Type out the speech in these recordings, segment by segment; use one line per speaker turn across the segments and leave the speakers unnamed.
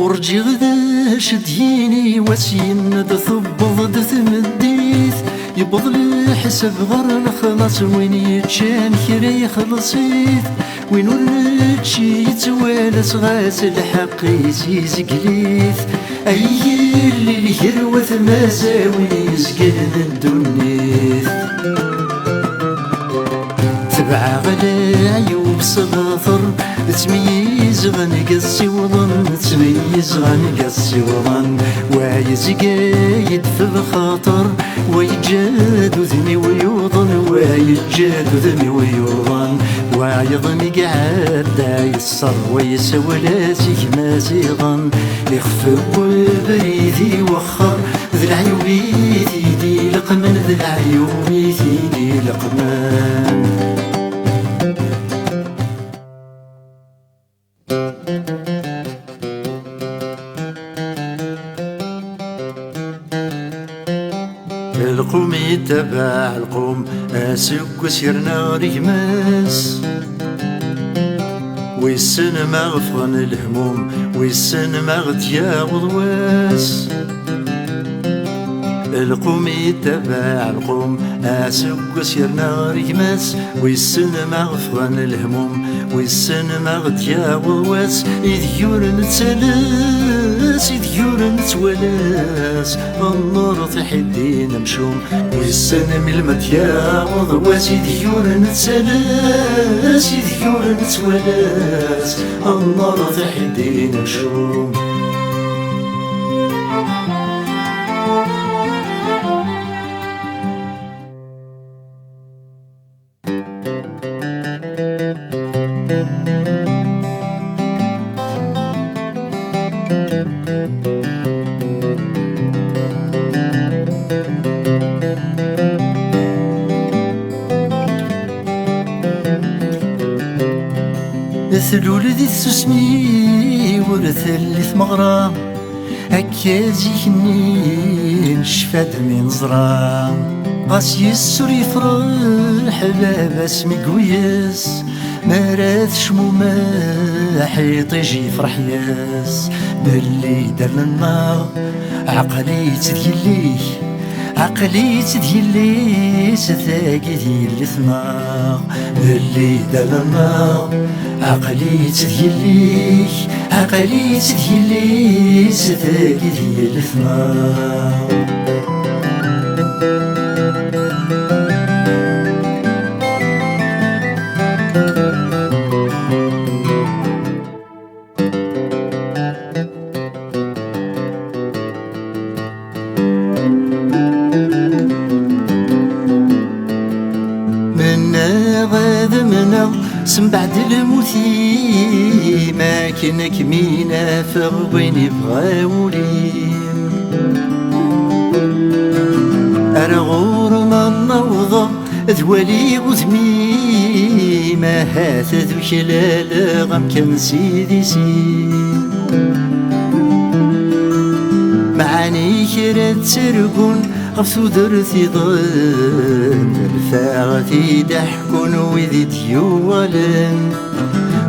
ورجي غدا شديني واسين تثبض تمديث يبض الحساب غير الخلاص وين يتشان كرا يخلصيت وين ورنتشي يتوالس غاس الحق يزيز قليث أي اللي الهروة مازاوي يسقل الدنيث تبع غلا عيوب صغاثر تميز غنقصي وظن تميز غنقصي وظن وعايز قايد في الخاطر ويجاد ذمي ويوظن ويجاد ذمي ويوظن وعيظني قعد يسر ويسوى لاسك مازيغن يخفق بريدي وخر ذي العيوبي ثيدي لقمن ذي العيوبي ثيدي لقمن القوم يتبع القوم اسك وسيرنا ريماس ويسن مغفن الهموم ويسن مغتيا وضواس القوم يتبع القوم اسك وسيرنا ريماس ويسن مغفن الهموم ويسن مغتيا وضواس إذ يورن تسلاس إذ يورن توالاس النور تحدين مشوم ويسن من المتيا وضواس إذ يورن تسلاس إذ يورن توالاس النور تحدين مشوم ثلول ذي السسمي ورثلث مغرام هكا زيكني نشفد من زرام قاس يسر يفرح لاباس مقوياس ما راث شموما حيط يجي يفرح ياس باللي درنا النار عقلي تديليه عقلي تديلي ستاقي ديال الثمار اللي دار النار عقلي تديلي عقلي تديلي ستاقي ديال الثمار سم بعد الموتي ما كنك مينا فغوين يبغى وليم أنا غور ما النوضة ذوالي وذمي ما هات ذو شلال غم كم سيدي سيم معاني كرات سرقون غفو درثي ظن الفاغتي دحكون وذي ديوالن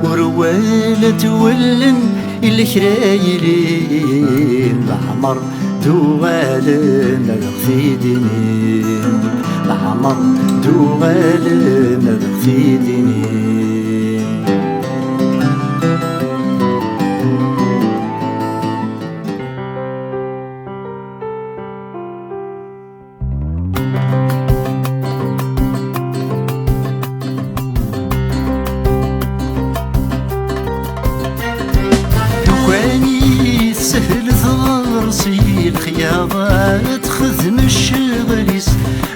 وروالة ولن اللي خرايلين بعمر دوالن الغفي دينين بعمر دوالن الغفي دينين الخياضات خذم الشغليس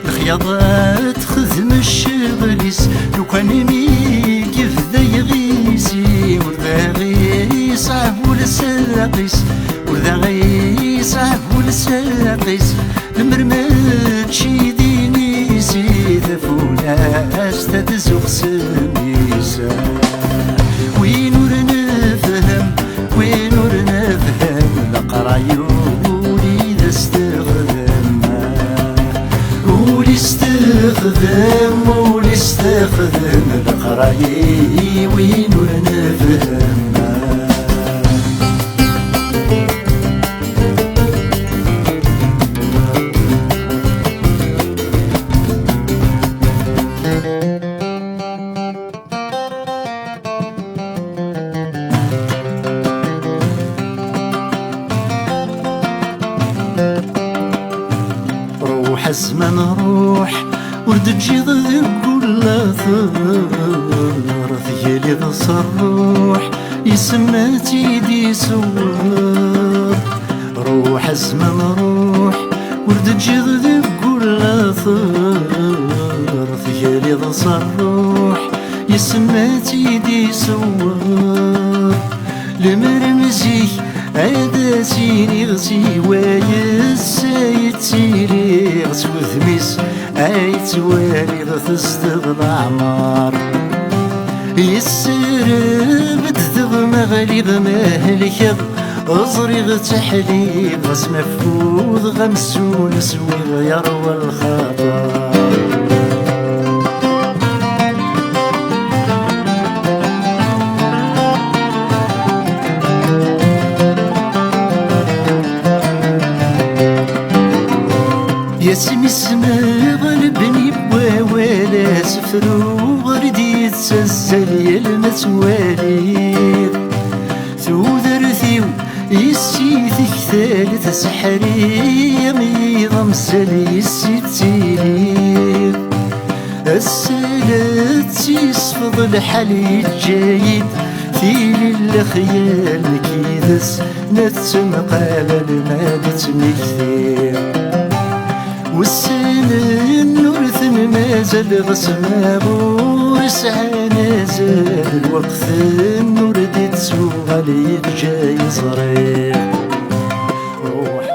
الخياضات خذم الشغليس لو كان ميقف ذا يغيسي وذا غي صعب والساقيس وذا غي صعب والساقيس المرمات شي دينيسي ذا فولاس تدزوق سميسا وين ورنا فهم وين ورنا فهم لقرايو وليستخدم القرايي وين ونفهم الزمان روح ورد تجيض كل ثار ثيالي ضصروح يسمى تيدي سوار روح الزمان روح ورد تجيض كل ثار ثيالي ضصروح يسمى تيدي سوار المرمزي عداسيني غسي ويسايد سيري غس وذميس عيتوالي غتستغل عمار يسرب تذغم غليظ مهلك أزري غتحلي غس مفوض غمسون سوي يروى الخبر ياسمي السما غلبني بوالا سفرو غردي تسلسل يلمسوالي ثوذرثيو يسيثك ثالث سحري ميضا مسالي يسيتيلي السلات يسفض الحالي الجايد ثيلي الخيال كيدس نتمقابل ما بتمكثير والسنين نورثن مازال غسمابو يسعى نازل الوقت النوردي تسوق عليك جاي صريح روح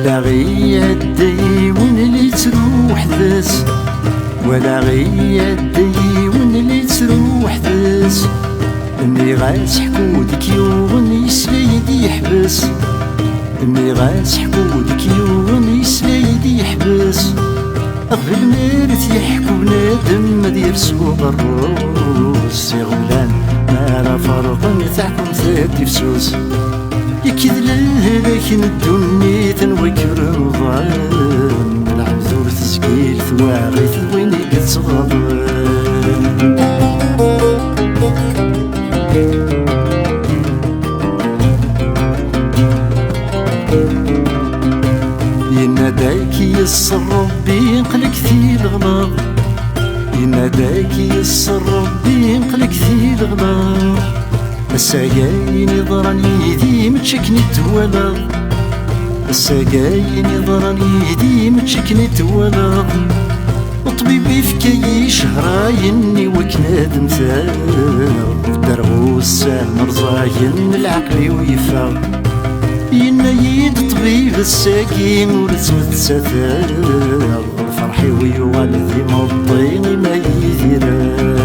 ولا غيدي وين اللي تروح ذاس ولا غيدي وين اللي تروح ذاس اني غاس حكودك يوغن يسلايدي يحبس اني غاس حكودك يوغن يسلايدي يحبس قبل ما يحكو بنادم دير سوق الروس يا غلان ما راه فرق تاعكم ثابتي فسوس يكذل لكن الدنيا تنوكر الظالم العذور تسكيل ثواغيث وين قد صغر يناداك يسر ربي ينقلك في الغلاظ يناداك يسر ربي ينقلك في الغلاظ الساقاين ضراني يدي متشكني توالغ الساقاين ضراني يدي متشكني توالغ وطبيبي فكاي شهرايني وكناد مثال درغوس مرزاين العقل ويفاغ ينايد طبيب الساقين ورسمت سفاغ فرحي ويوالدي مضيني ما يديرا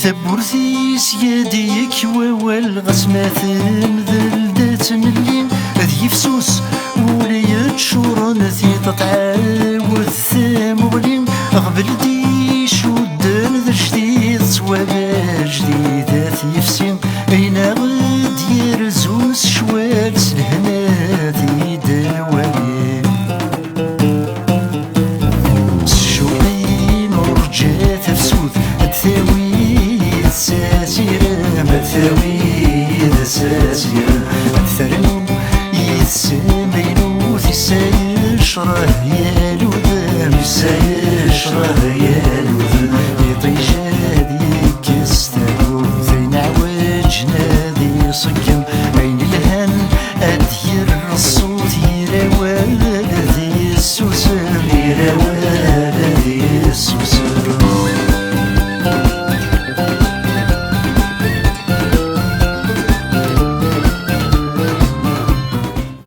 ثبورثي سياديك ووال غسمات مذل دات ملين ذي يفسوس وليت شورن ذي تتعاود ثمولين قبل دي شودن ذا جديد صوابا جديدات يفسين أين غد يرزوس شوال سلهنا ذي دلوالين الشوقين ورجات فسود الثاوي مثاويد ساسية الثرم يتسامينو في سايشره يالو دام سايشره